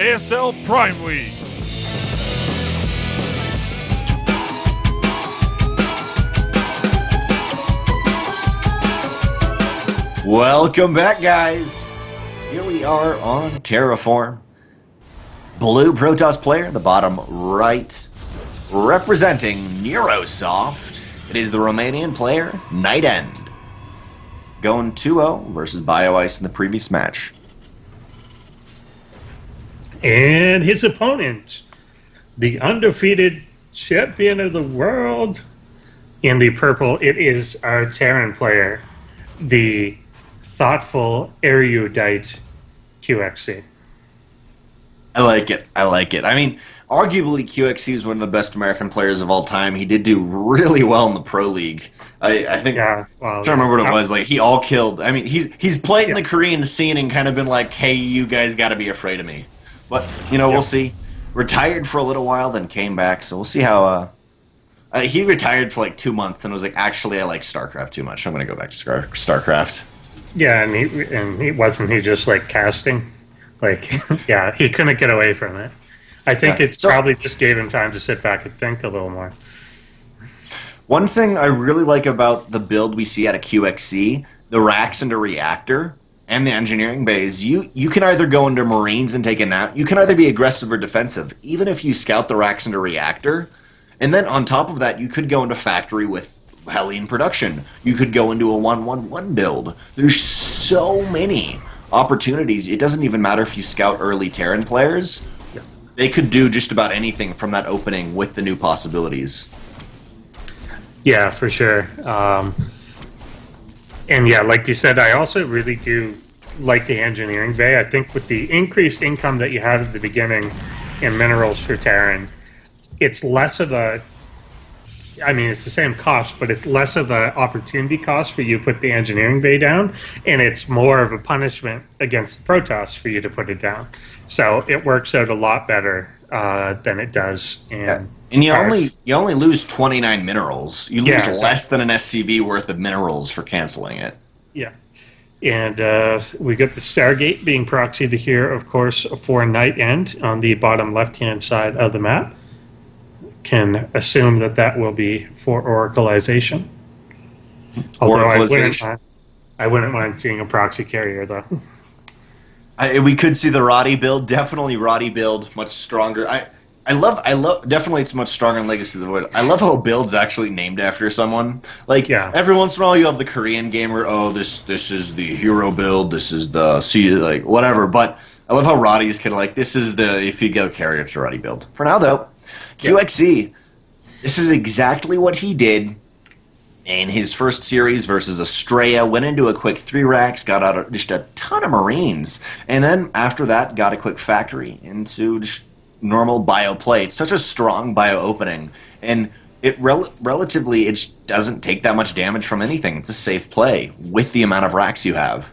ASL Prime League. Welcome back, guys. Here we are on Terraform. Blue Protoss player, the bottom right, representing Neurosoft. It is the Romanian player, NightEnD. Going 2-0 versus BioIce in the previous match. And his opponent, the undefeated champion of the world. In the purple, it is our Terran player, the thoughtful, erudite QXC. I like it. I mean, arguably QXC is one of the best American players of all time. He did do really well in the Pro League. I think, yeah, well, I'm trying to remember what it was. Like, he all killed. I mean, he's played in the Korean scene and kind of been like, hey, you guys got to be afraid of me. But, you know, we'll see. Retired for a little while, then came back, so we'll see how... he retired for like 2 months and was like, actually, I like StarCraft too much. I'm going to go back to StarCraft. Yeah, and he just like casting? Like, yeah, he couldn't get away from it. I think it probably just gave him time to sit back and think a little more. One thing I really like about the build we see out of QXC, the racks into reactor, and the engineering bays, you can either go into Marines and take a nap. You can either be aggressive or defensive, even if you scout the racks into reactor. And then on top of that, you could go into factory with Hellion production. You could go into a 1-1-1 build. There's so many opportunities. It doesn't even matter if you scout early Terran players. They could do just about anything from that opening with the new possibilities. Yeah, for sure. And yeah, like you said, I also really do like the engineering bay. I think with the increased income that you had at the beginning in minerals for Terran, it's less of a... I mean, it's the same cost, but it's less of an opportunity cost for you to put the engineering bay down, and it's more of a punishment against the Protoss for you to put it down. So it works out a lot better than it does. And you only lose 29 minerals. You lose less than an SCV worth of minerals for canceling it. Yeah. And we got the Stargate being proxied here, of course, for NightEnD on the bottom left-hand side of the map. Can assume that will be for oracleization. Although I wouldn't mind seeing a proxy carrier, though. We could see the Roddy build. Definitely Roddy build, much stronger. I love. Definitely, it's much stronger in Legacy of the Void. I love how a build's actually named after someone. Like every once in a while, you have the Korean gamer. Oh, this is the hero build. This is the like whatever. But I love how Roddy's kind of like this is the if you go carrier, it's a Roddy build. For now, though. QXC, this is exactly what he did in his first series versus Estrella. Went into a quick 3 racks, got out just a ton of Marines, and then after that got a quick factory into just normal bio play. It's such a strong bio opening, and it relatively it doesn't take that much damage from anything. It's a safe play with the amount of racks you have.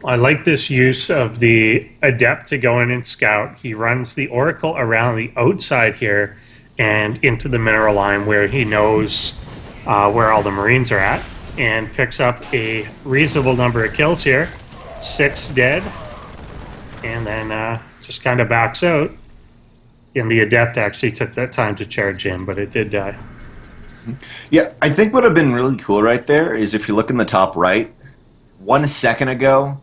I like this use of the Adept to go in and scout. He runs the Oracle around the outside here and into the mineral line where he knows where all the Marines are at, and picks up a reasonable number of kills here. 6 dead, and then just kind of backs out. And the Adept actually took that time to charge in, but it did die. Yeah, I think what would have been really cool right there is if you look in the top right, 1 second ago,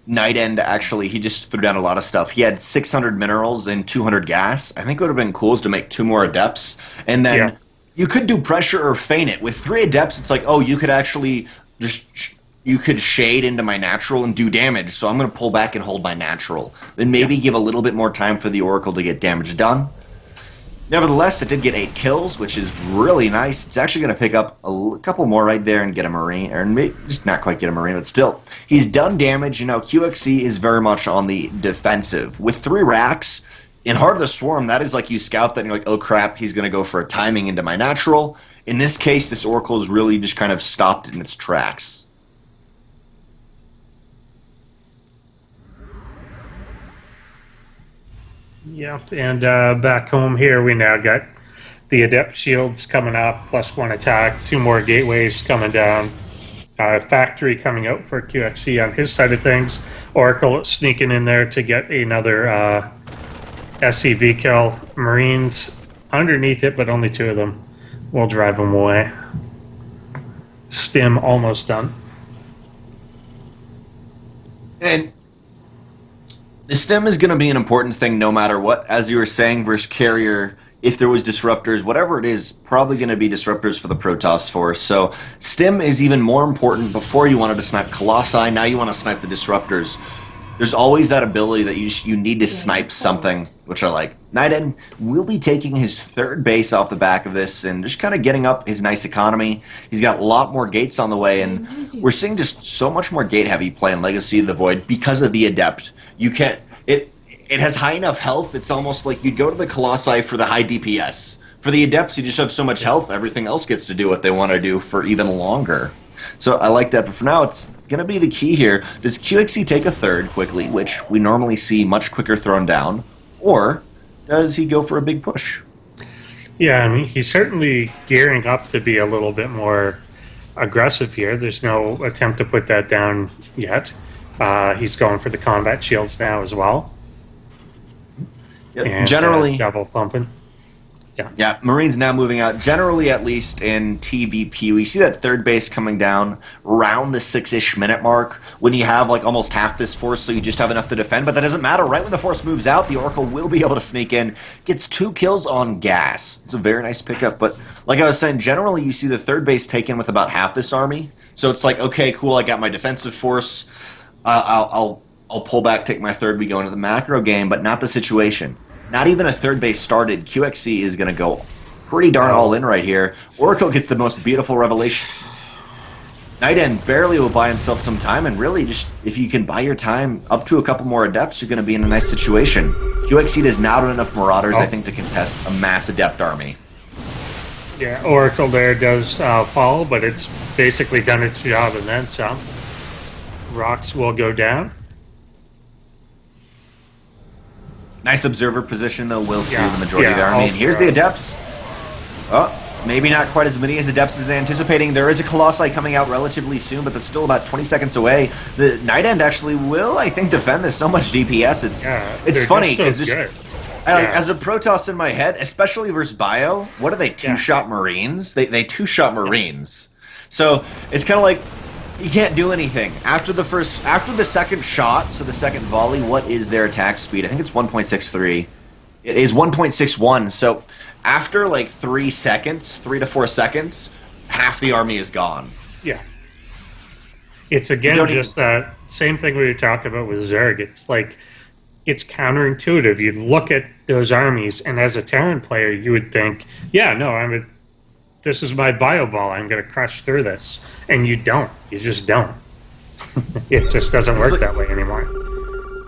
NightEnD actually, he just threw down a lot of stuff. He had 600 minerals and 200 gas. I think what would have been cool is to make 2 more Adepts. And then you could do pressure or feign it. With 3 Adepts, it's like, oh, you could actually just... You could shade into my natural and do damage, so I'm going to pull back and hold my natural. Then maybe give a little bit more time for the Oracle to get damage done. Nevertheless, it did get 8 kills, which is really nice. It's actually going to pick up a couple more right there and get a Marine, or maybe just not quite get a Marine, but still. He's done damage. You know, QXC is very much on the defensive. With 3 racks, in Heart of the Swarm, that is like you scout that and you're like, oh crap, he's going to go for a timing into my natural. In this case, this Oracle is really just kind of stopped in its tracks. Yep, and back home here we now got the Adept shields coming up, +1 attack, 2 more gateways coming down. Factory coming out for QXC on his side of things. Oracle sneaking in there to get another SCV kill. Marines underneath it, but only 2 of them. We'll drive them away. Stim almost done. And the stem is going to be an important thing no matter what. As you were saying, versus carrier, if there was disruptors, whatever it is, probably going to be disruptors for the Protoss force. So stem is even more important. Before you wanted to snipe Colossi, now you want to snipe the disruptors. There's always that ability that you need to snipe something, which I like. NightEnD will be taking his 3rd base off the back of this and just kind of getting up his nice economy. He's got a lot more gates on the way, and we're seeing just so much more gate-heavy play in Legacy of the Void because of the Adept. You can't... It has high enough health, it's almost like you'd go to the Colossi for the high DPS. For the Adepts, you just have so much health, everything else gets to do what they want to do for even longer. So I like that, but for now, it's going to be the key here. Does QXC take a 3rd quickly, which we normally see much quicker thrown down, or does he go for a big push? Yeah, I mean, he's certainly gearing up to be a little bit more aggressive here. There's no attempt to put that down yet. He's going for the combat shields now as well. Yep. And, generally, double pumping. Yeah, Marines now moving out. Generally, at least in TvP, we see that 3rd base coming down around the 6-ish minute mark when you have like almost half this force, so you just have enough to defend. But that doesn't matter. Right when the force moves out, the Oracle will be able to sneak in. Gets 2 kills on gas. It's a very nice pickup. But like I was saying, generally you see the 3rd base taken with about half this army. So it's like, okay, cool, I got my defensive force. I'll pull back, take my 3rd, we go into the macro game, but not the situation. Not even a 3rd base started. QXC is going to go pretty darn all in right here. Oracle gets the most beautiful revelation. NightEnD barely will buy himself some time, and really just, if you can buy your time up to a couple more Adepts, you're going to be in a nice situation. QXC does not have enough Marauders, I think, to contest a mass Adept army. Yeah, Oracle there does fall, but it's basically done its job and then some. Rocks will go down. Nice observer position, though, will see the majority of the Yeah, army. And here's the Adepts. Oh, maybe not quite as many as Adepts as they're anticipating. There is a Colossi coming out relatively soon, but that's still about 20 seconds away. The NightEnD actually will, I think, defend this. So much DPS. It's funny. As a Protoss in my head, especially versus Bio, what are they, two-shot Marines? They two-shot Marines. So it's kind of like, you can't do anything. After the second shot, so the second volley, what is their attack speed? I think it's 1.63. It is 1.61, so after like 3 to 4 seconds, half the army is gone. Yeah. It's again just that same thing we were talking about with Zerg. It's like, it's counterintuitive. You look at those armies, and as a Terran player, you would think, yeah, no, this is my bio ball. I'm going to crush through this. And you don't. You just don't. It just doesn't work that way anymore.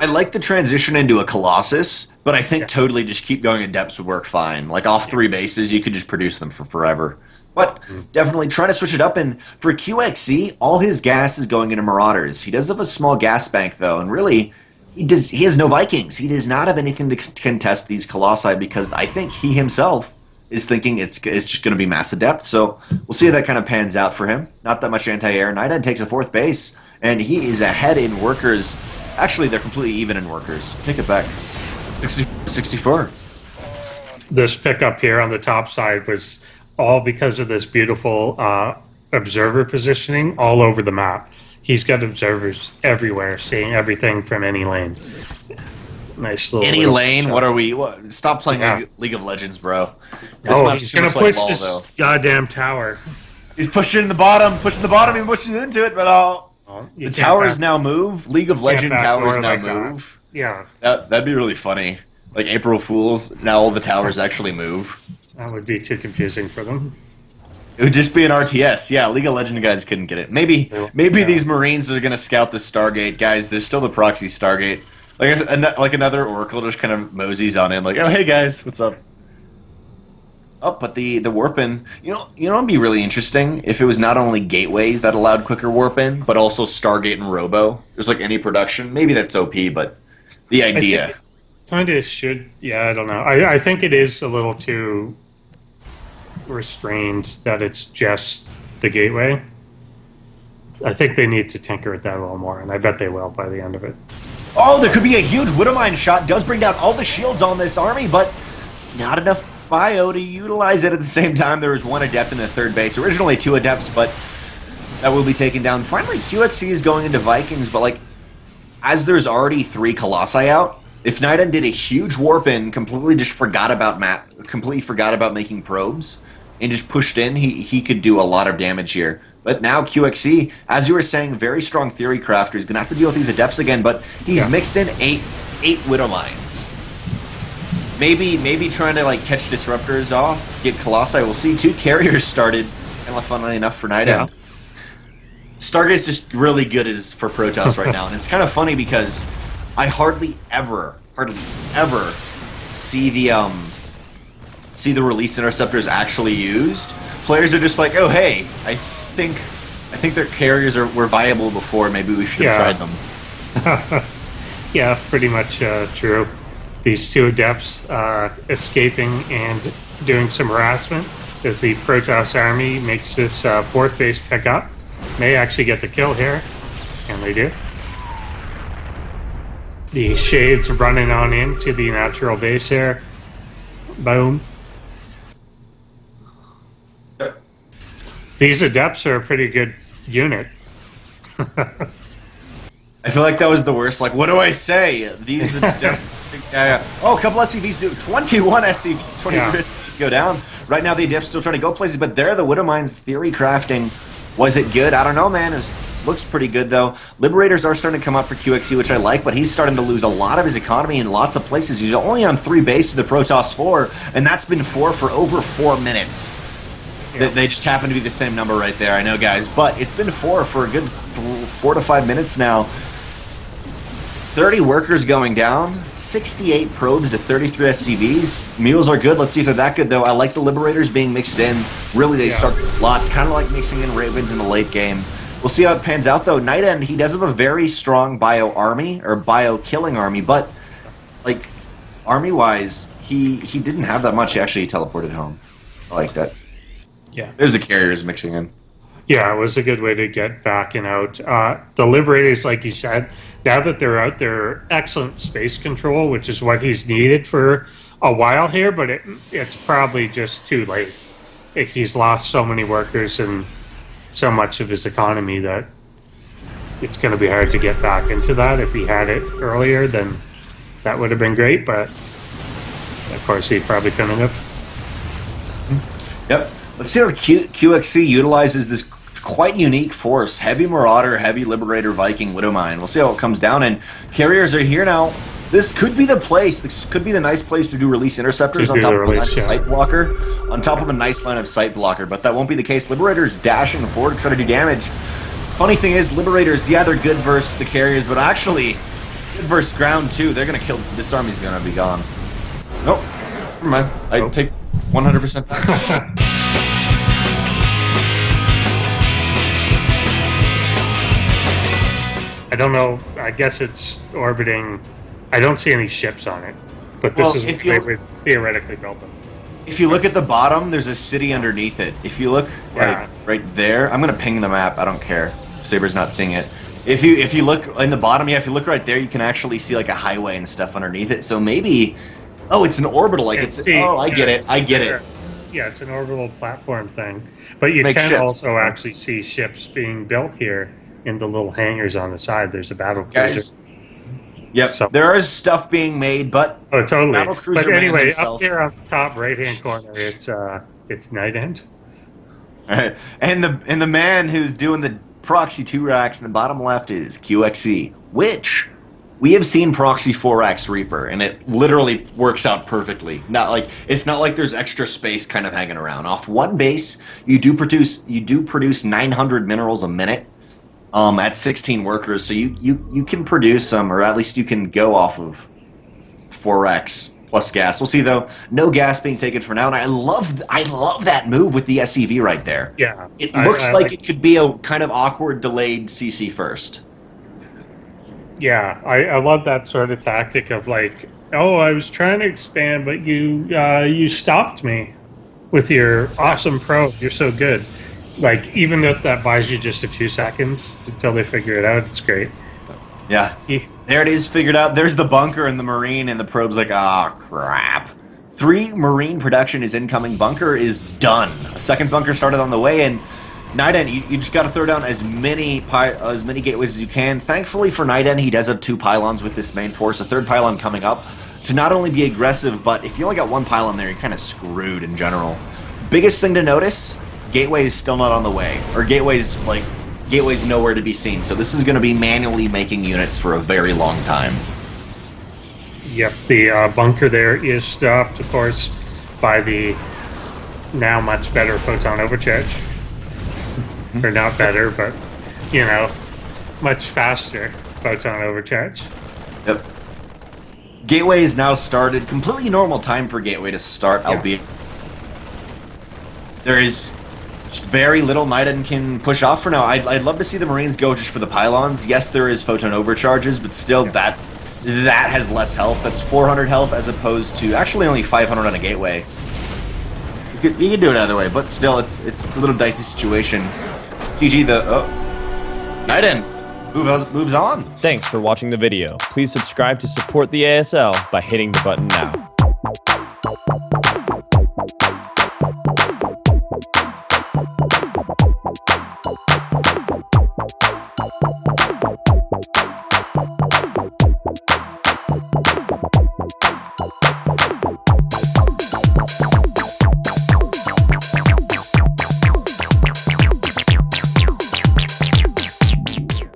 I like the transition into a Colossus, but I think totally just keep going Adepts would work fine. Like off 3 bases, you could just produce them for forever. But definitely trying to switch it up. And for QXC, all his gas is going into Marauders. He does have a small gas bank, though, and really, he has no Vikings. He does not have anything to contest these Colossi because I think he himself is thinking it's just going to be mass Adept. So we'll see how that kind of pans out for him. Not that much anti-air. NightEnD takes a 4th base, and he is ahead in workers. Actually, they're completely even in workers. Take it back. 64. This pickup here on the top side was all because of this beautiful observer positioning all over the map. He's got observers everywhere, seeing everything from any lane. Nice little. Any lane? What are we? Stop playing League of Legends, bro. He's gonna push this goddamn tower. He's pushing the bottom, and pushing into it, but the towers now move. League of Legends towers now move. Yeah, that'd be really funny. Like April Fools, now all the towers actually move. That would be too confusing for them. It would just be an RTS. Yeah, League of Legends guys couldn't get it. Maybe these Marines are gonna scout the Stargate, guys. There's still the proxy Stargate. Like another Oracle just kind of moseys on in, like, oh hey guys, what's up? Oh, but the warp in, you know what'd be really interesting if it was not only gateways that allowed quicker warp in, but also Stargate and Robo. There's like any production. Maybe that's OP, but the idea. Kind of should. Yeah, I don't know. I think it is a little too restrained that it's just the gateway. I think they need to tinker with that a little more, and I bet they will by the end of it. Oh, there could be a huge Widowmine shot. Does bring down all the shields on this army, but not enough bio to utilize it at the same time. There was one Adept in the third base. Originally 2 Adepts, but that will be taken down. Finally, QXE is going into Vikings, but like, as there's already 3 Colossi out, if NightEnD did a huge warp in, completely just forgot about completely forgot about making probes, and just pushed in, he could do a lot of damage here. But now QXE, as you were saying, very strong theory crafter. He's going to have to deal with these Adepts again, but he's mixed in 8 Widowmines. Maybe trying to like catch Disruptors off, get Colossi. We'll see. 2 Carriers started, and funnily enough for NightEnD. Yeah. Stargate's just really good for Protoss right now, and it's kind of funny because I hardly ever see the release interceptors actually used. Players are just like, oh hey, I think their carriers were viable before. Maybe we should have tried them. Yeah, pretty much true. These 2 Adepts escaping and doing some harassment as the Protoss army makes this 4th base pick up. May actually get the kill here, and they do. The Shades running on into the natural base here. Boom. These Adepts are a pretty good unit. I feel like that was the worst. Like, what do I say? These oh, a couple SCVs do 21 SCVs, 23 SCVs go down. Right now, the Adepts still trying to go places, but there, the Widowmine's theory crafting. Was it good? I don't know, man. Looks pretty good, though. Liberators are starting to come up for QXE, which I like, but he's starting to lose a lot of his economy in lots of places. He's only on 3 base to the Protoss 4, and that's been 4 for over 4 minutes. Yeah. They just happen to be the same number right there, I know, guys. But it's been 4 for a good 4 to 5 minutes now. 30 workers going down, 68 probes to 33 SCVs. Mules are good. Let's see if they're that good, though. I like the Liberators being mixed in. Really, they start a lot. Kind of like mixing in Ravens in the late game. We'll see how it pans out, though. NightEnD, he does have a very strong bio army, or bio-killing army, but, like, army-wise, he didn't have that much. Actually, he teleported home. I like that. Yeah. There's the carriers mixing in. Yeah, it was a good way to get back and out. The Liberators, like you said, now that they're out, they're excellent space control, which is what he's needed for a while here, but it's probably just too late. He's lost so many workers and so much of his economy that it's going to be hard to get back into that. If he had it earlier, then that would have been great, but of course he probably couldn't have. Yep. Let's see how QXC utilizes this quite unique force. Heavy Marauder, Heavy Liberator, Viking, Widowmine. We'll see how it comes down, and carriers are here now. This could be the place. This could be the nice place to do release interceptors on top of a nice sight blocker. On top of a nice line of sight blocker, but that won't be the case. Liberators dashing forward, trying to do damage. Funny thing is, Liberators, yeah, they're good versus the carriers, but actually, good versus ground too. They're gonna kill. This army's gonna be gone. Nope. Never mind. I take 100% back. I don't know. I guess it's orbiting. I don't see any ships on it, but this is what they would theoretically build them. If you look at the bottom, there's a city underneath it. If you look like right there, I'm gonna ping the map. I don't care. Saber's not seeing it. If you look in the bottom, yeah, if you look right there, you can actually see like a highway and stuff underneath it. So maybe, oh, it's an orbital. Like I get it. I get it. Yeah, it's an orbital platform thing. But you can also actually see ships being built here in the little hangars on the side. There's a battle cruiser. Yep, so there is stuff being made, but totally. Battle cruiser but anyway, up here on the top right-hand corner, it's NightEnD. Right. And the man who's doing the proxy 2 racks in the bottom left is QXE, which we have seen proxy 4x Reaper, and it literally works out perfectly. It's not like there's extra space kind of hanging around. Off one base, you do produce 900 minerals a minute. At 16 workers, so you can produce some, or at least you can go off of 4x plus gas. We'll see though. No gas being taken for now, and I love that move with the SCV right there. Yeah, it looks like it could be a kind of awkward delayed CC first. Yeah, I love that sort of tactic of like, oh, I was trying to expand, but you stopped me with your awesome probe. You're so good. Like, even if that buys you just a few seconds until they figure it out, it's great. Yeah. There it is, figured out. There's the bunker and the Marine, and the probe's like, ah, crap. 3 Marine production is incoming. Bunker is done. A second bunker started on the way, and NightEnD, you just got to throw down as many gateways as you can. Thankfully for NightEnD, he does have 2 pylons with this main force, a 3rd pylon coming up, to not only be aggressive, but if you only got 1 pylon there, you're kind of screwed in general. Biggest thing to notice, gateway is still not on the way. Or gateway's nowhere to be seen, so this is going to be manually making units for a very long time. Yep, the bunker there is stopped, of course, by the now much better photon overcharge. Or not better, but, much faster photon overcharge. Yep. Gateway is now started. Completely normal time for Gateway to start, albeit there is very little NightEnD can push off for now. I'd love to see the Marines go just for the pylons. Yes, there is photon overcharges, but still that has less health. That's 400 health as opposed to actually only 500 on a Gateway. You can do it either way, but still, it's a little dicey situation. GG, NightEnD moves on. Thanks for watching the video. Please subscribe to support the ASL by hitting the button now.